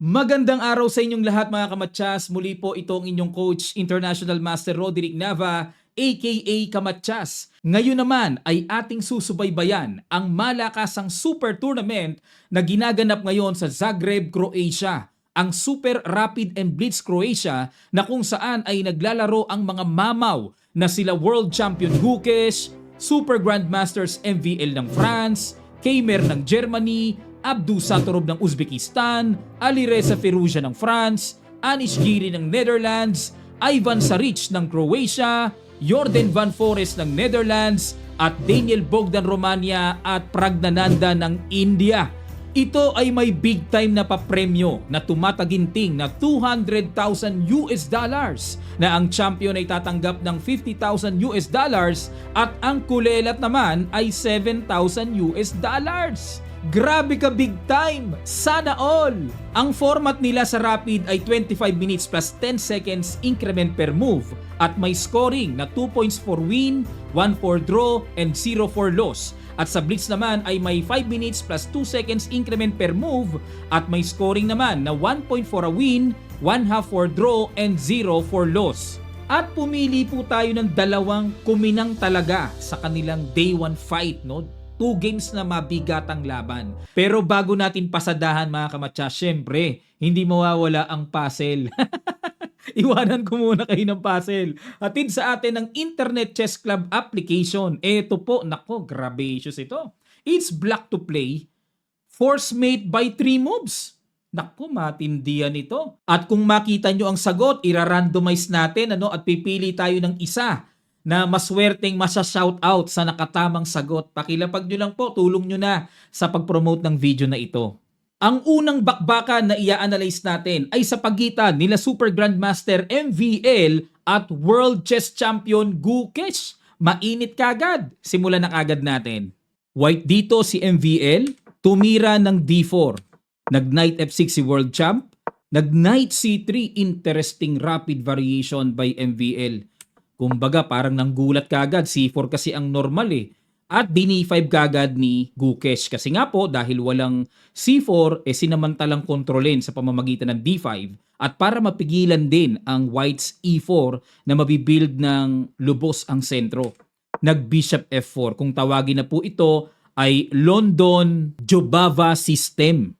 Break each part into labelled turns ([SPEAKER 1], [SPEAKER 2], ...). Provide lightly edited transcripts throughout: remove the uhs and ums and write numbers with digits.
[SPEAKER 1] Magandang araw sa inyong lahat mga kamatsas. Muli po itong inyong coach, International Master Roderick Nava, aka Kamatsas. Ngayon naman ay ating susubaybayan ang malakasang super tournament na ginaganap ngayon sa Zagreb, Croatia. Ang Super Rapid and Blitz Croatia na kung saan ay naglalaro ang mga mamaw na sila World Champion Gukesh, Super Grandmasters MVL ng France, Keimer ng Germany, Abdu Satorov ng Uzbekistan, Alireza Firouzja ng France, Anish Giri ng Netherlands, Ivan Saric ng Croatia, Jordan Van Forest ng Netherlands, at Daniel Bogdan Romania at Pragnananda ng India. Ito ay may big time na papremyo na tumataginting na $200,000 na ang champion ay tatanggap ng $50,000 at ang kulelat naman ay $7,000. Grabe ka big time! Sana all! Ang format nila sa Rapid ay 25 minutes plus 10 seconds increment per move at may scoring na 2 points for win, 1 for draw, and 0 for loss. At sa Blitz naman ay may 5 minutes plus 2 seconds increment per move at may scoring naman na 1 point for a win, 1 half for draw, and 0 for loss. At pumili po tayo ng dalawang kuminang talaga sa kanilang day 1 fight, no? 2 games na mabigatang laban. Pero bago natin pasadahan mga kamatsa, syempre, hindi mawawala ang puzzle. Iwanan ko muna kayo ng puzzle. Hatid sa atin ang Internet Chess Club application. Eto po, nako, gracious ito. It's black to play, force mate by 3 moves. Naku, matindi yan ito. At kung makita nyo ang sagot, ira-randomize natin at pipili tayo ng isa na maswerteng masya-shoutout sa nakatamang sagot. Pakilapag nyo lang po, tulong nyo na sa pag-promote ng video na ito. Ang unang bakbakan na i-analyze natin ay sa pagitan nila Super Grandmaster MVL at World Chess Champion Gukesh. Mainit kagad. Simulan na kagad natin. White dito si MVL, tumira ng D4. Nag-Knight F6 si World Champ. Nag-Knight C3, interesting rapid variation by MVL. Kumbaga parang nanggulat kagad, C4 kasi ang normal eh. At D5 kagad ni Gukesh. Kasi nga po dahil walang C4, sinamantalang kontrolin sa pamamagitan ng D5. At para mapigilan din ang White's E4 na mabibuild ng lubos ang sentro. Nag-Bishop F4. Kung tawagin na po ito ay London Jobava system.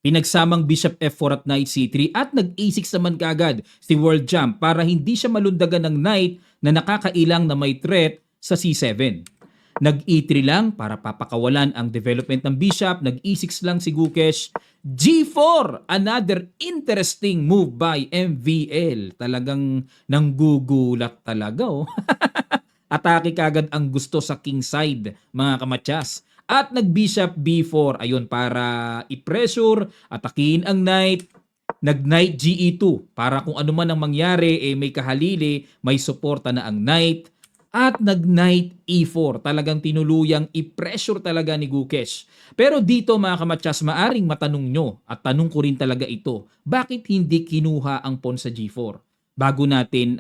[SPEAKER 1] Pinagsamang Bishop F4 at Knight C3 at nag-A6 naman kagad si World Champ para hindi siya malundagan ng Knight na nakakailang na may threat sa C7. Nag-E3 lang para papakawalan ang development ng Bishop. Nag-E6 lang si Gukesh. G4! Another interesting move by MVL. Talagang nanggugulat talaga oh. Atake kagad ang gusto sa king side mga kamatsas. At nag-Bishop B4. Ayun para i-pressure, atakihin ang Knight. Nag-Knight GE2 para kung ano man ang mangyari may kahalili, may suporta na ang Knight. At nag-Knight E4. Talagang tinuluyang i-pressure talaga ni Gukesh. Pero dito mga kamatsas, maaring matanong nyo at tanong ko rin talaga ito. Bakit hindi kinuha ang pawn sa G4? Bago natin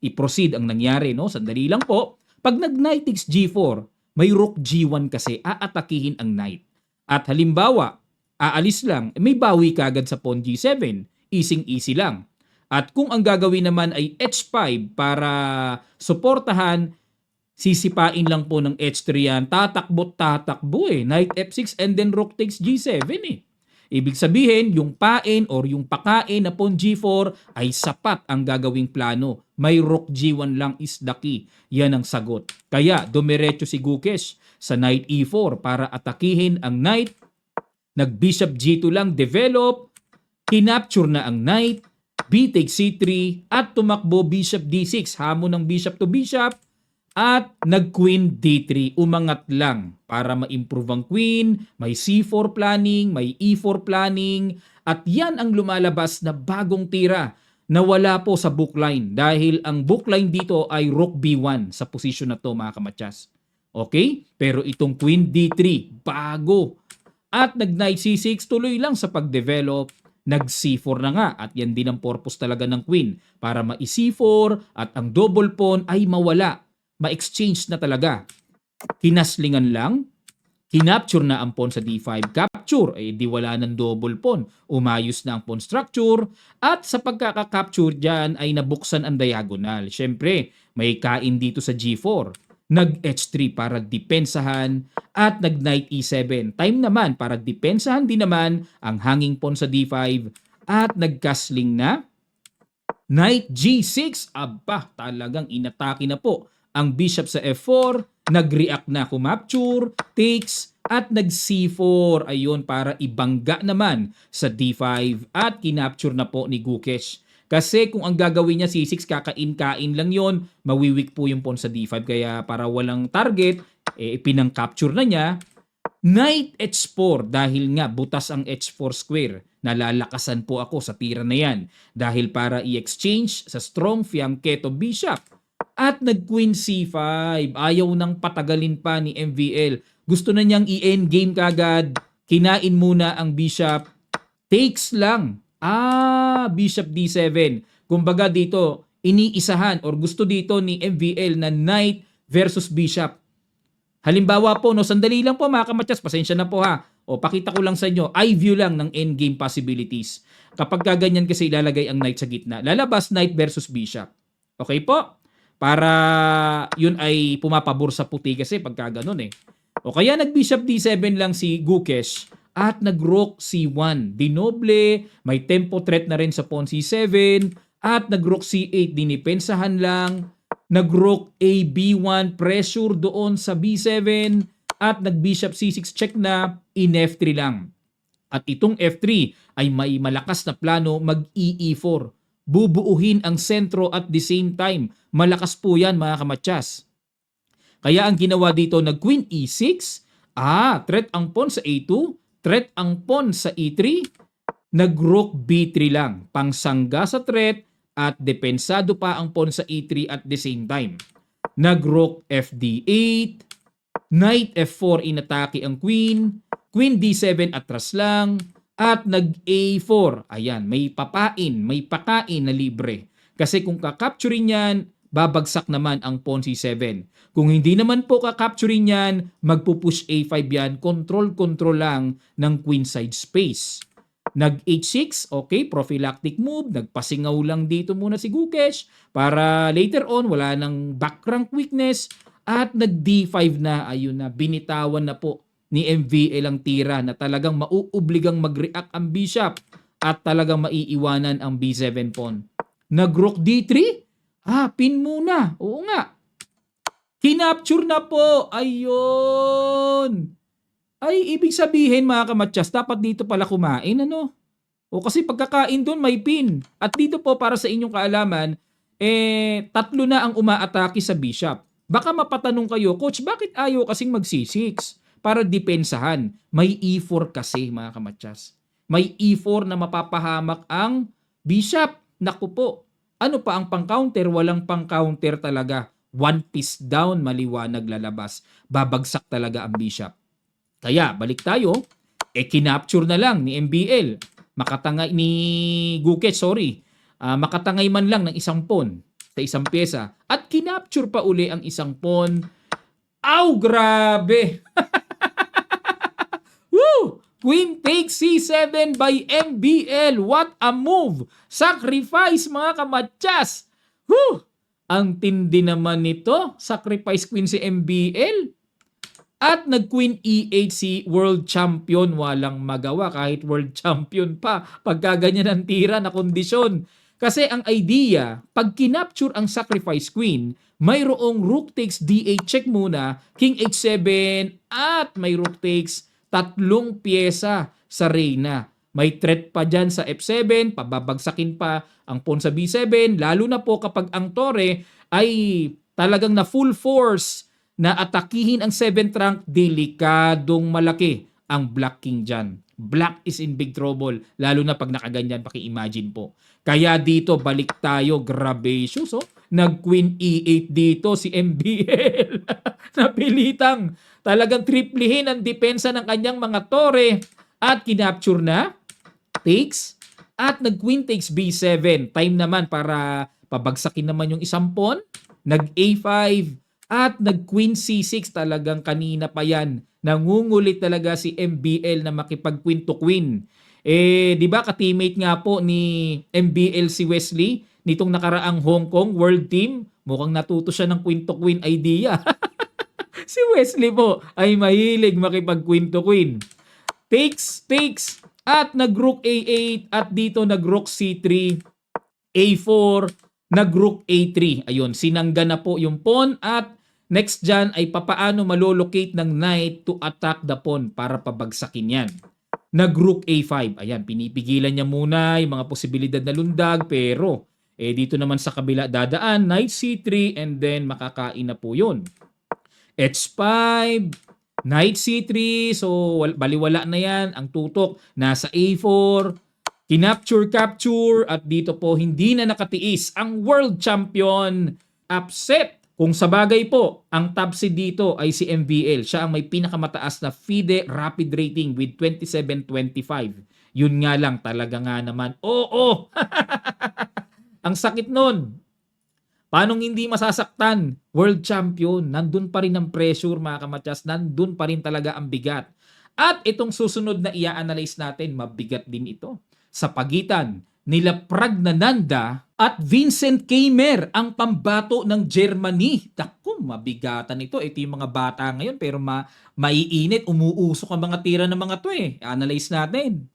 [SPEAKER 1] i-proceed ang nangyari, no? Sandali lang po. Pag nag-Knight takes G4, may Rook G1 kasi aatakihin ang Knight. At halimbawa, aalis lang, may bawi kagad sa pawn G7. Easy lang. At kung ang gagawin naman ay H5 para suportahan, sisipain lang po ng H3 yan. Tatakbo Knight F6 and then Rook takes G7 eh. Ibig sabihin, yung pain or yung pakain na pawn G4 ay sapat ang gagawing plano. May Rook G1 lang is the key. Yan ang sagot. Kaya dumiretso si Gukesh sa Knight E4 para atakihin ang Knight. Nag-Bishop G2 lang develop. Kinapture na ang Knight. B takes C3 at tumakbo Bishop D6. Hamon ng Bishop to Bishop. At nag-Queen D3. Umangat lang para ma-improve ang Queen. May C4 planning, may E4 planning. At yan ang lumalabas na bagong tira na wala po sa bookline. Dahil ang bookline dito ay Rook B1 sa posisyon na to mga kamatsas. Okay? Pero itong Queen D3, bago. At nag-Knight C6, tuloy lang sa pag-develop. Nag-C4 na nga at yan din ang purpose talaga ng Queen. Para ma-C4 at ang double pawn ay mawala. Ma-exchange na talaga. Kinaslingan lang Kinapture na ang pawn sa D5. Capture, di wala ng double pawn. Umayos na ang pawn structure. At sa pagkaka-capture dyan ay nabuksan ang diagonal. Siyempre, may kain dito sa G4. Nag-H3 para depensahan at nag-Knight E7. Time naman para depensahan din naman ang hanging pawn sa D5 at nag-castling na Knight G6. Aba, talagang inatake na po ang bishop sa F4, nag-react na, kumapture, takes, at nag-C4. Ayun, para ibangga naman sa D5 at kinapture na po ni Gukesh. Kasi kung ang gagawin niya C6, kakain-kain lang yon, mawiwik po yung pawn sa D5. Kaya para walang target, pinang-capture na niya. Knight H4 dahil nga butas ang H4 square. Nalalakasan po ako sa tira na yan dahil para i-exchange sa strong fianchetto bishop. At nag-Queen C5. Ayaw nang patagalin pa ni MVL. Gusto na niyang i-endgame kagad. Kinain muna ang bishop. Takes lang. Bishop D7. Kumbaga dito, iniisahan or gusto dito ni MVL na knight versus bishop. Halimbawa po, sandali lang po mga kamatyas, pasensya na po ha. Pakita ko lang sa inyo, eye view lang ng endgame possibilities. Kapag kaganyan kasi ilalagay ang knight sa gitna, lalabas knight versus bishop. Okay po? Para yun ay pumapabor sa puti kasi pagka ganun O kaya nag-bishop D7 lang si Gukesh at nag-rook C1. Dinoble, may tempo threat na rin sa pawn C7 at nag-rook C8. Dinipensahan lang. Nag-rook AB1, pressure doon sa B7 at nag-bishop C6 check na, in F3 lang. At itong F3 ay may malakas na plano mag-EE4. Bubuuhin ang sentro at the same time. Malakas po yan mga kamatyas. Kaya ang ginawa dito nag-Queen E6. Threat ang pawn sa A2. Threat ang pawn sa E3. Nag-Rook B3 lang. Pangsangga sa threat at depensado pa ang pawn sa E3 at the same time. Nag-Rook FD8. Knight F4 inatake ang Queen. Queen D7 atras lang. At nag-A4. Ayan, may pakain na libre. Kasi kung kakapturin yan, babagsak naman ang pawn C7. Kung hindi naman po kakapturin yan, magpupush A5 yan. Control lang ng queenside space. Nag-H6, okay, prophylactic move. Nagpasingaw lang dito muna si Gukesh para later on wala nang back rank weakness. At nag-D5 na, ayun na, binitawan na po ni MVL ang tira na talagang mauubligang mag-react ang bishop at talagang maiiwanan ang B7 pawn. Nag-Rook D3? Pin muna. Oo nga. Kinapture na po. Ayun. Ay, ibig sabihin mga kamatyas, dapat dito pala kumain, kasi pagkakain doon may pin. At dito po para sa inyong kaalaman, tatlo na ang umaatake sa bishop. Baka mapatanong kayo, Coach, bakit ayaw kasing mag-C6? Para depensahan. May E4 kasi mga kamatyas. May E4 na mapapahamak ang bishop. Naku po. Ano pa ang pang-counter? Walang pang-counter talaga. One piece down, maliwanag lalabas. Babagsak talaga ang bishop. Kaya, balik tayo. Kinapture na lang ni MBL. Makatangay ni Gukesh, makatangay man lang ng isang pawn sa isang pyesa. At kinapture pa uli ang isang pawn. Grabe! Woo! Queen takes C7 by MBL. What a move! Sacrifice mga kamatyas! Woo! Ang tindi naman nito. Sacrifice queen si MBL. At nag-Queen E8 si World Champion. Walang magawa kahit World Champion pa. Pagka ganyan ang tira na kondisyon. Kasi ang idea, pag kinapture ang sacrifice queen, mayroong rook takes D8 check muna, king H7, at may rook takes 3 pyesa sa reyna. May threat pa dyan sa F7, pababagsakin pa ang pawn sa B7, lalo na po kapag ang tore ay talagang na full force na atakihin ang 7th rank, delikadong malaki ang Black King dyan. Black is in big trouble, lalo na pag nakaganyan, paki-imagine po. Kaya dito, balik tayo, grabacious, nag-Queen E8 dito si MBL. Napilitang talagang triplihin ang depensa ng kanyang mga tore at kinapture na, takes, at nag-Queen takes B7. Time naman para pabagsakin naman yung isang pawn, nag-A5, at nag-Queen C6, talagang kanina pa yan Nangungulit talaga si MBL na makipag-queen to queen. Eh, di ba ka-teammate nga po ni MBL si Wesley nitong nakaraang Hong Kong World Team? Mukhang natuto siya ng queen to queen idea. Si Wesley po ay mahilig makipag-queen to queen. Takes, at nag-rook A8 at dito nag-rook C3, A4, nag-rook A3. Ayun, sinangga na po yung pawn at next dyan ay papaano malolocate ng knight to attack the pawn para pabagsakin yan. Nag-rook A5. Ayan, pinipigilan niya muna yung mga posibilidad na lundag pero dito naman sa kabila dadaan, knight C3 and then makakain na po yun. H5, knight C3, so baliwala na yan. Ang tutok nasa A4, capture at dito po hindi na nakatiis ang world champion. Upset. Kung sa bagay po, ang top seed dito ay si MVL. Siya ang may pinakamataas na FIDE rapid rating with 27.25. Yun nga lang, talaga nga naman. Oo! Ang sakit nun. Paanong hindi masasaktan? World champion. Nandun pa rin ang pressure mga kamatyas. Nandun pa rin talaga ang bigat. At itong susunod na i-analyze natin, mabigat din ito. Sa pagitan nila Pragnananda at Vincent Keimer, ang pambato ng Germany. Naku, mabigatan ito. Ito yung mga bata ngayon pero maiinit, umuusok ang mga tira ng mga to eh. Analyze natin.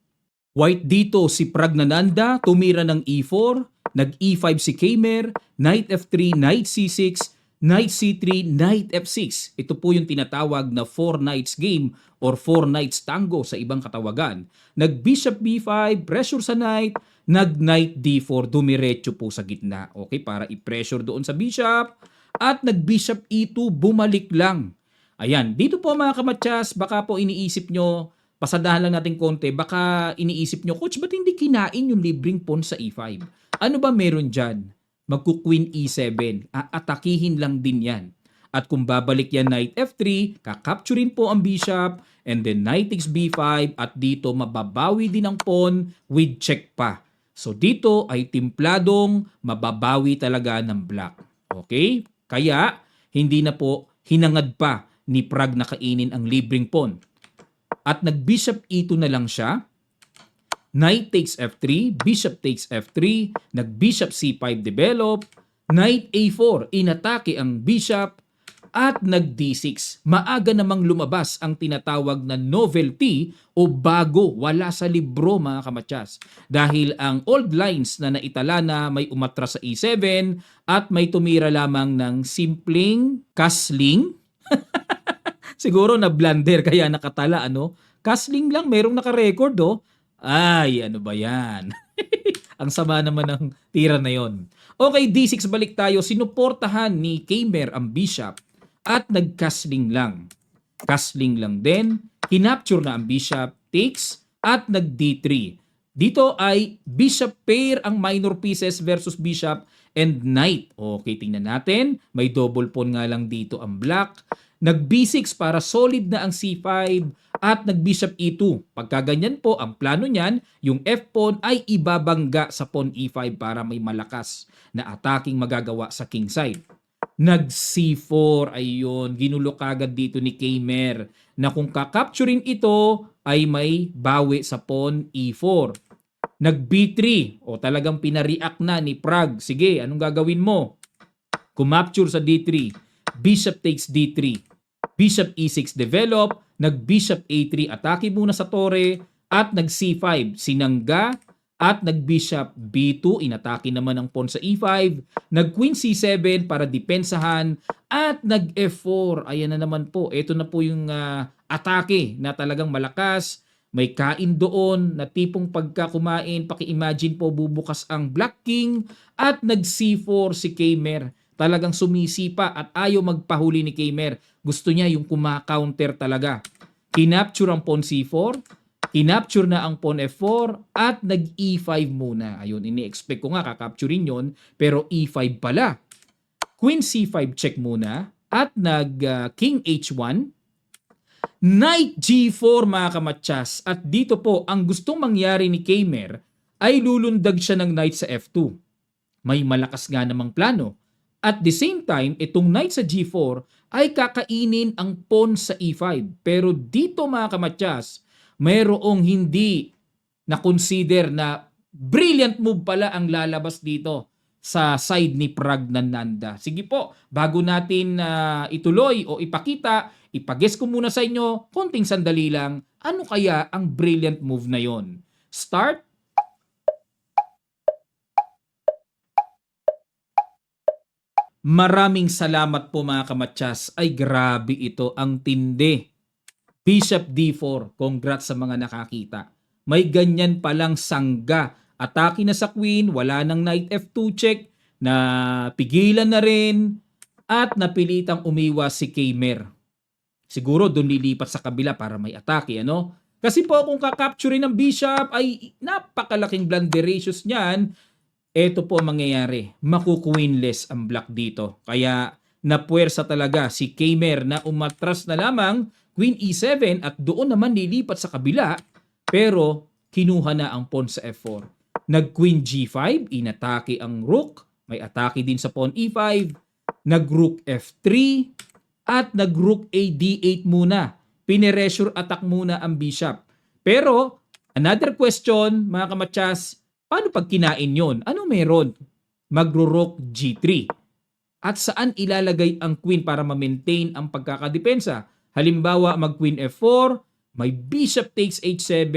[SPEAKER 1] White dito si Pragnananda, tumira ng E4, nag-E5 si Keimer, Knight F3, Knight C6, Knight C3, Knight F6. Ito po yung tinatawag na 4 knights game or 4 knights tango sa ibang katawagan. Nag-Bishop B5, pressure sa knight, nag-Knight D4, dumiretso po sa gitna. Okay, para i-pressure doon sa bishop. At nag-Bishop E2, bumalik lang. Ayan, dito po mga kamatyas, baka po iniisip nyo, pasadahan lang natin konti, baka iniisip nyo, Coach, ba't hindi kinain yung libreng pawn sa E5? Ano ba meron dyan? Magku-Queen E7, aatakihin lang din yan. At kung babalik yan Knight F3, kakapturin po ang bishop, and then Knight takes B5, at dito mababawi din ang pawn with check pa. So dito ay timpladong mababawi talaga ng black. Okay? Kaya hindi na po hinangad pa ni Prag na kainin ang libreng pawn. At nag-Bishop E2 na lang siya. Knight takes F3, Bishop takes F3, nag-Bishop C5 develop, Knight A4, inatake ang Bishop, at nag-D6. Maaga namang lumabas ang tinatawag na novelty o bago, wala sa libro mga kamatyas. Dahil ang old lines na naitala na may umatras sa E7 at may tumira lamang ng simpleng castling. Siguro na blunder kaya nakatala ano. Castling lang, merong naka-record oh. Ay, ano ba yan? Ang sama naman ng tira na yon. Okay, D6 balik tayo. Sinuportahan ni Keimer ang bishop at nag-castling lang. Castling lang din. Kinapture na ang bishop, takes, at nag-D3. Dito ay bishop pair ang minor pieces versus bishop and knight. Okay, tingnan natin. May double pawn nga lang dito ang black. Nag-B6 para solid na ang C5 at nag-Bishop E2. Pagka ganyan po, ang plano niyan, yung F-pawn ay ibabangga sa pawn E5 para may malakas na attacking magagawa sa king side. Nag-C4, ayun, ginulo kagad dito ni Keimer na kung kakapturin ito ay may bawi sa pawn E4. Nag-B3, o talagang pinareact na ni Prag. Sige, anong gagawin mo? Kumapture sa D3. Bishop takes D3. Bishop E6 develop, nag-Bishop A3 atake muna sa tore, at nag-C5 sinangga, at nag-Bishop B2 inatake naman ang pawn sa E5, nag-Queen C7 para depensahan, at nag-F4. Ayan na naman po, ito na po yung atake na talagang malakas. May kain doon na tipong pagka kumain, paki-imagine po bubukas ang Black King, at nag-C4 si Keimer. Talagang sumisipa at ayaw magpahuli ni Keimer. Gusto niya yung kuma-counter talaga. Kinapture ang pawn C4, kinapture na ang pawn F4, at nag-E5 muna. Ayun, ini-expect ko nga kakapturin yon pero E5 pala. Queen C5 check muna, at nag-King H1, Knight G4 mga kamatyas. At dito po, ang gustong mangyari ni Keimer ay lulundag siya ng knight sa F2. May malakas nga namang plano. At the same time, itong knight sa G4 ay kakainin ang pawn sa e5. Pero dito mga kamatyas, mayroong hindi na-consider na brilliant move pala ang lalabas dito sa side ni Pragnananda. Sige po, bago natin ituloy o ipakita, ipag-guess ko muna sa inyo, konting sandali lang, ano kaya ang brilliant move na yon? Start. Maraming salamat po mga kamatyas. Ay grabe ito, ang tindi. Bishop D4, congrats sa mga nakakita. May ganyan palang sangga. Atake na sa queen, wala nang knight F2 check, na pigilan na rin, at napilitang umiwas si Kmer. Siguro doon lilipat sa kabila para may atake, ano? Kasi po kung kakapturin ng bishop ay napakalaking blunderations niyan. Ito po ang mangyayari, maku-queenless ang black dito. Kaya napuwersa talaga si Kmer na umatras na lamang queen e7 at doon naman lilipat sa kabila, pero kinuha na ang pawn sa f4. Nag-queen g5, inatake ang rook, may atake din sa pawn e5, nag-rook f3, at nag-rook a d8 muna. Pineresure attack muna ang bishop. Pero, another question, mga kamatyas, paano pag kinain yon? Ano meron? Magro-rook g3. At saan ilalagay ang queen para ma-maintain ang pagkakadepensa? Halimbawa, mag-queen f4, may bishop takes h7.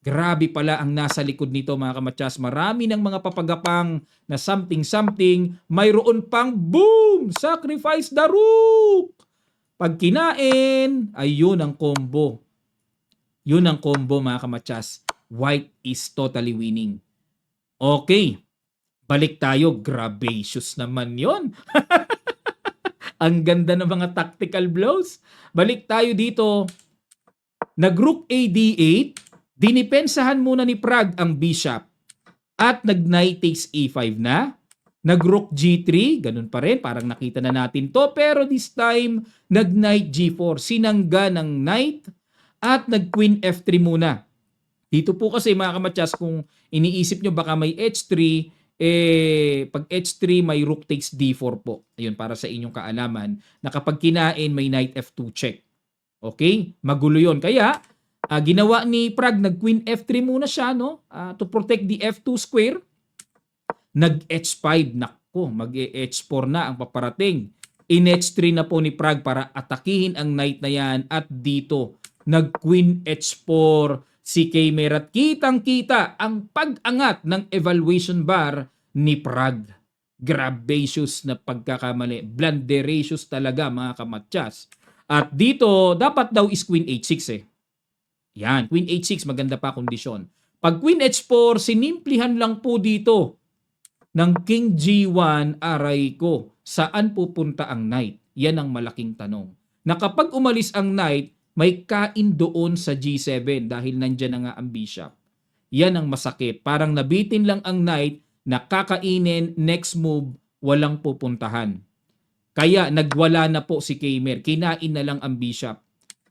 [SPEAKER 1] Grabe pala ang nasa likod nito mga kamatyas. Marami ng mga papagapang na something-something. Mayroon pang boom! Sacrifice the rook! Pag kinain, ay yun ang combo. Yun ang combo mga kamatyas. White is totally winning. Okay, balik tayo. Grabacious naman yon. Ang ganda ng mga tactical blows. Balik tayo dito. Nag-rook a d8. Dinipensahan muna ni Prag ang bishop. At nag-knight takes e5 na. Nag-rook g3. Ganun pa rin. Parang nakita na natin to. Pero this time, nag-knight g4. Sinangga ng knight. At nag-queen f3 muna. Dito po kasi mga kamatyas, kung iniisip nyo baka may h3, pag h3 may rook takes d4 po. Ayun, para sa inyong kaalaman, na kapag kinain may knight f2 check. Okay? Magulo yun. Kaya, ginawa ni Prag, nag-queen f3 muna siya, no? To protect the f2 square. Nag-h5. Nako, mag-h4 na ang paparating. In-h3 na po ni Prag para atakihin ang knight na yan. At dito, nag-queen h4 si Kmer at kitang-kita ang pag-angat ng evaluation bar ni Prag. Grabacious na pagkakamali. Blunderacious talaga mga kamatyas. At dito, dapat daw is queen h6 eh. Yan, queen h6, maganda pa kondisyon. Pag queen h4, sinimplihan lang po dito ng king g1, aray ko, saan pupunta ang knight? Yan ang malaking tanong. Na kapag umalis ang knight, may kain doon sa G7 dahil nandyan na nga ang bishop. Yan ang masakit. Parang nabitin lang ang knight, nakakainin, next move, walang pupuntahan. Kaya nagwala na po si Kmer. Kinain na lang ang bishop.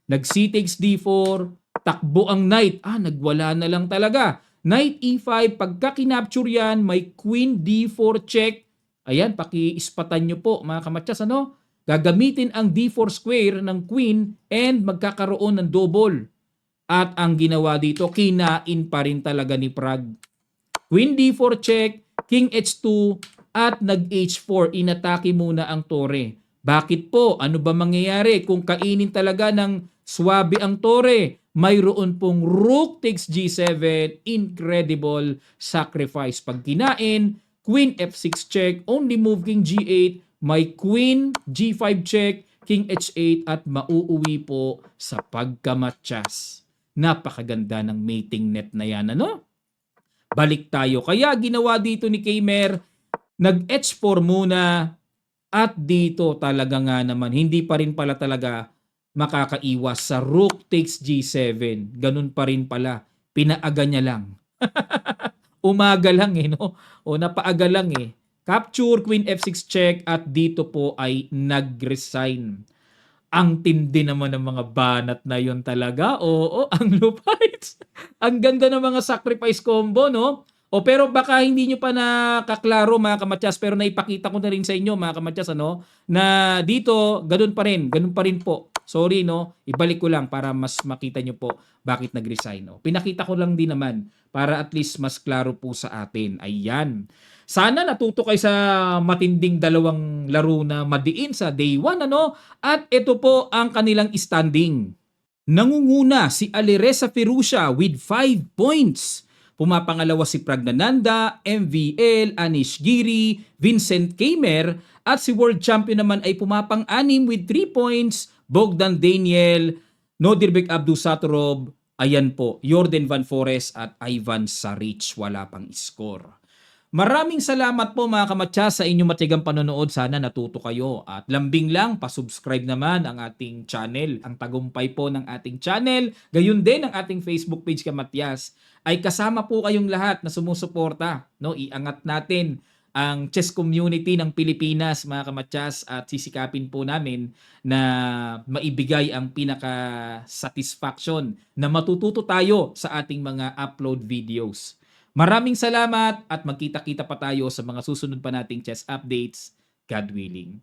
[SPEAKER 1] Nag-c takes d4, takbo ang knight. Nagwala na lang talaga. Knight e5, pagka kinapture yan, may queen d4 check. Ayan, paki-ispatan nyo po mga kamatyas, ano? Gagamitin ang d4 square ng queen and magkakaroon ng double. At ang ginawa dito, kinain pa rin talaga ni Prag. Queen d4 check, king h2, at nag-h4. Inatake muna ang tore. Bakit po? Ano ba mangyayari kung kainin talaga ng swabe ang tore? Mayroon pong rook takes g7. Incredible sacrifice. Pag kinain, queen f6 check, only move king g8, may queen g5 check, king h8 at mauuwi po sa pagkamatyas. Napakaganda ng mating net na yan, ano? Balik tayo. Kaya ginawa dito ni Kmer, nag-h4 muna at dito talaga nga naman, hindi pa rin pala talaga makakaiwas sa rook takes g7. Ganun pa rin pala. Pinaaga niya lang. Umaga lang eh, no? O napaaga lang eh. Capture, queen f6 check, at dito po ay nag-resign. Ang tindi naman ng mga banat na yon talaga. Oo, ang lupites. Ang ganda ng mga sacrifice combo, no? O pero baka hindi nyo pa nakaklaro mga kamatyas, pero naipakita ko na rin sa inyo mga kamatyas, ano, na dito ganun pa rin po. Sorry, no, ibalik ko lang para mas makita nyo po bakit nag-resign. No? Pinakita ko lang din naman para at least mas klaro po sa atin. Ayan. Sana natuto kayo sa matinding dalawang laro na madiin sa day 1, ano? At ito po ang kanilang standing. Nangunguna si Alireza Firusia with 5 points. Pumapangalawa si Pragnananda, MVL, Anish Giri, Vincent Kamer, at si World Champion naman ay pumapang-anim with 3 points, Bogdan Daniel, Nodirbek Abdusatorov, ayan po, Jordan Van Forest at Ivan Saric, wala pang score. Maraming salamat po mga kamatya sa inyong matigang panonood. Sana natuto kayo. At lambing lang, pasubscribe naman ang ating channel. Ang tagumpay po ng ating channel, gayon din ang ating Facebook page Kamatyas, ay kasama po kayong lahat na sumusuporta. No? Iangat natin ang chess community ng Pilipinas mga kamatyas at sisikapin po namin na maibigay ang pinaka-satisfaction na matututo tayo sa ating mga upload videos. Maraming salamat at magkita-kita pa tayo sa mga susunod pa nating chess updates, God willing.